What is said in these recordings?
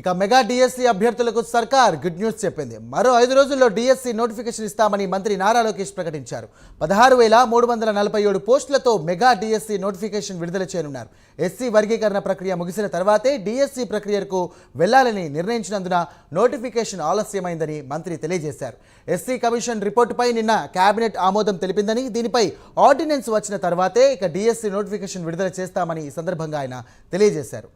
ఇక mega DSC అభ్యర్థులకు సర్కార్ గుడ్ న్యూస్ చెప్పింది. మరో 5 రోజుల్లో డిఎస్సి నోటిఫికేషన్ ఇస్తామని మంత్రి నారా లోకేష్ ప్రకటించారు. 16,347 పోస్టులతో మెగా డిఎస్సి నోటిఫికేషన్ విడుదల చేయనున్నారు. ఎస్సీ వర్గీకరణ ప్రక్రియ ముగిసిన తర్వాతే డిఎస్సి ప్రక్రియకు వెళ్లాలని నిర్ణయించినందున నోటిఫికేషన్ ఆలస్యమైందని మంత్రి తెలియజేశారు. ఎస్సీ కమిషన్ రిపోర్టుపై నిన్న కేబినెట్ ఆమోదం తెలిపిందని, దీనిపై ఆర్డినెన్స్ వచ్చిన తర్వాతే ఇక డిఎస్సి నోటిఫికేషన్ విడుదల చేస్తామని ఈ సందర్భంగా ఆయన తెలియజేశారు.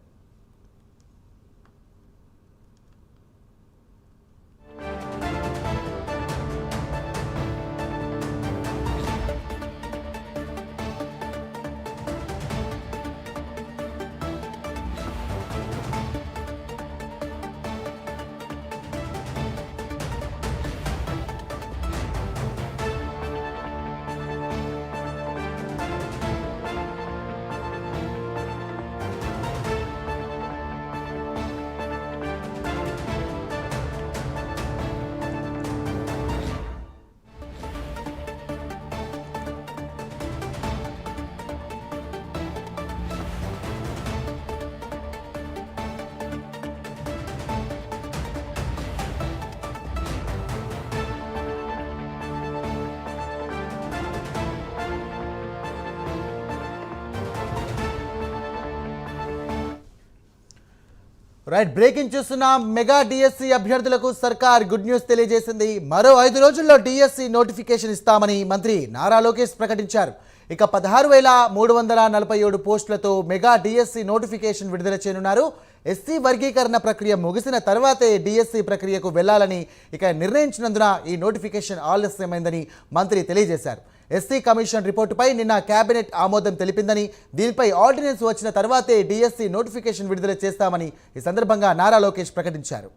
రైట్, బ్రేకింగ్ చూస్తున్నాం. మెగా డిఎస్సి అభ్యర్థులకు సర్కార్ గుడ్ న్యూస్ తెలియజేసింది. మరో 5 రోజుల్లో డిఎస్సి నోటిఫికేషన్ ఇస్తామని మంత్రి నారా లోకేష్ ప్రకటించారు. ఇక 16,347 పోస్టులతో మెగా డిఎస్సి నోటిఫికేషన్ విడుదల చేయనున్నారు. ఎస్సీ వర్గీకరణ ప్రక్రియ ముగిసిన తర్వాతే డిఎస్సి ప్రక్రియకు వెళ్లాలని ఇక నిర్ణయించినందున ఈ నోటిఫికేషన్ ఆలస్యమైందని మంత్రి తెలియజేశారు. ఎస్సీ కమిషన్ రిపోర్టుపై నిన్న కేబినెట్ ఆమోదం తెలిపిందని, దీనిపై ఆర్డినెన్స్ వచ్చిన తర్వాతే డిఎస్సి నోటిఫికేషన్ విడుదల చేస్తామని ఈ సందర్భంగా నారా లోకేష్ ప్రకటించారు.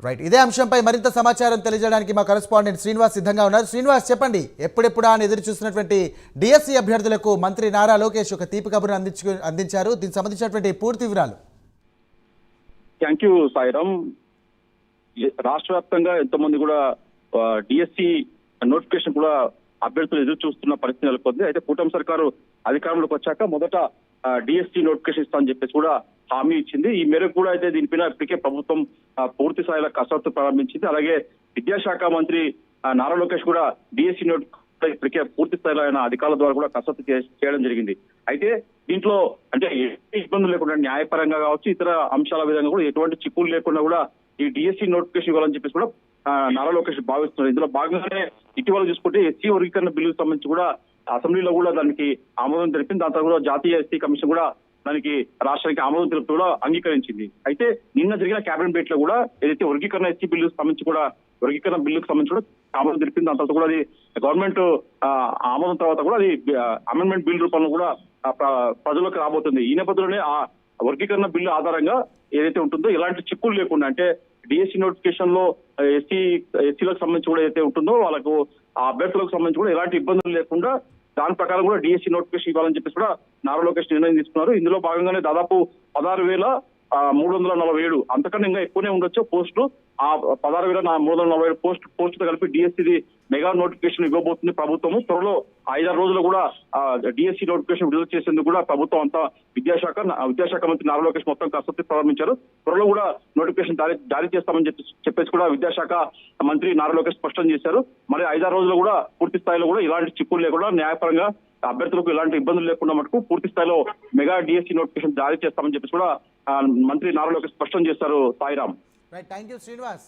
రైట్, ఇదే అంశంపై మరింత సమాచారం తెలియజేయడానికి మా కరెస్పాండెంట్ శ్రీనివాస్ సిద్ధంగా ఉన్నారు. శ్రీనివాస్, చెప్పండి, ఎప్పుడెప్పుడా అని ఎదురు చూస్తున్నటువంటి డిఎస్సి అభ్యర్థులకు మంత్రి నారా లోకేష్ ఒక తీపి కబురు అందించారు. దీనికి సంబంధించినటువంటి పూర్తి వివరాలు. Thank you Sairam. రాష్ట్ర వ్యాప్తంగా ఎంతమంది కూడా డిఎస్సి నోటిఫికేషన్ కూడా అభ్యర్థులు ఎదురు చూస్తున్న పరిస్థితి నెలకొంది. అయితే కూటమి సర్కారు అధికారంలోకి వచ్చాక మొదట డిఎస్సి నోటిఫికేషన్ ఇస్తామని చెప్పేసి కూడా హామీ ఇచ్చింది. ఈ మేరకు కూడా అయితే దీనిపైన ఇప్పటికే ప్రభుత్వం పూర్తి స్థాయిలో కసరత్తు ప్రారంభించింది. అలాగే విద్యాశాఖ మంత్రి నారా లోకేష్ కూడా డిఎస్సి నోటిఫికేషన్ ఇప్పటికే పూర్తి స్థాయిలో ఆయన అధికారుల ద్వారా కూడా కసరత్తు చేయడం జరిగింది. అయితే దీంట్లో అంటే ఎటువంటి ఇబ్బందులు లేకుండా న్యాయపరంగా కావచ్చు, ఇతర అంశాల విధంగా కూడా ఎటువంటి చిక్కులు లేకుండా కూడా ఈ డిఎస్సి నోటిఫికేషన్ ఇవ్వాలని చెప్పేసి కూడా నారా లోకేష్ భావిస్తున్నారు. ఇందులో భాగంగానే ఇటీవల చూసుకుంటే ఎస్సీ వర్గీకరణ బిల్లుకు సంబంధించి కూడా అసెంబ్లీలో కూడా దానికి ఆమోదం తెలిపింది. దాని తర్వాత కూడా జాతీయ ఎస్సీ కమిషన్ కూడా దానికి రాష్ట్రానికి ఆమోదం తెలుపుతూ కూడా అంగీకరించింది. అయితే నిన్న జరిగిన కేబినెట్ భేటీ లో కూడా ఏదైతే వర్గీకరణ ఎస్సీ బిల్లుకు సంబంధించి కూడా వర్గీకరణ బిల్లుకు సంబంధించి కూడా ఆమోదం తెలిపింది. దాని తర్వాత కూడా అది గవర్నమెంట్ ఆమోదం తర్వాత కూడా అది అమెండ్మెంట్ బిల్ రూపంలో కూడా ప్రజల్లోకి రాబోతుంది. ఈ నేపథ్యంలోనే ఆ వర్గీకరణ బిల్లు ఆధారంగా ఏదైతే ఉంటుందో ఎలాంటి చిక్కులు లేకుండా, అంటే డిఎస్సి నోటిఫికేషన్ లో ఎస్సీలకు సంబంధించి కూడా ఏదైతే ఉంటుందో వాళ్ళకు ఆ అభ్యర్థులకు సంబంధించి కూడా ఎలాంటి ఇబ్బందులు లేకుండా దాని ప్రకారం కూడా డిఎస్సి నోటిఫికేషన్ ఇవ్వాలని చెప్పేసి కూడా నారా లోకేష్ నిర్ణయం తీసుకున్నారు. ఇందులో భాగంగానే దాదాపు 16,347 అంతకన్నా ఇంకా ఎక్కువనే ఉండొచ్చు పోస్టులు. ఆ 16,347 పోస్టుతో కలిపి డిఎస్సి మెగా నోటిఫికేషన్ ఇవ్వబోతుంది ప్రభుత్వము. త్వరలో 5-6 రోజులు కూడా డిఎస్సి నోటిఫికేషన్ విడుదల చేసేందుకు కూడా ప్రభుత్వం అంతా విద్యాశాఖ మంత్రి నారా లోకేష్ మొత్తం కసరత్తు ప్రారంభించారు. త్వరలో కూడా నోటిఫికేషన్ జారీ చేస్తామని చెప్పేసి కూడా విద్యాశాఖ మంత్రి నారా లోకేష్ స్పష్టం చేశారు. మరి 5-6 రోజులు కూడా పూర్తి స్థాయిలో కూడా ఇలాంటి చిక్కులు లేకుండా న్యాయపరంగా అభ్యర్థులకు ఎలాంటి ఇబ్బందులు లేకుండా మటుకు పూర్తి స్థాయిలో మెగా డిఎస్సి నోటిఫికేషన్ జారీ చేస్తామని చెప్పేసి కూడా మంత్రి నారా లోకేష్ స్పష్టం చేశారు. Sairam. Right, thank you Srinivas.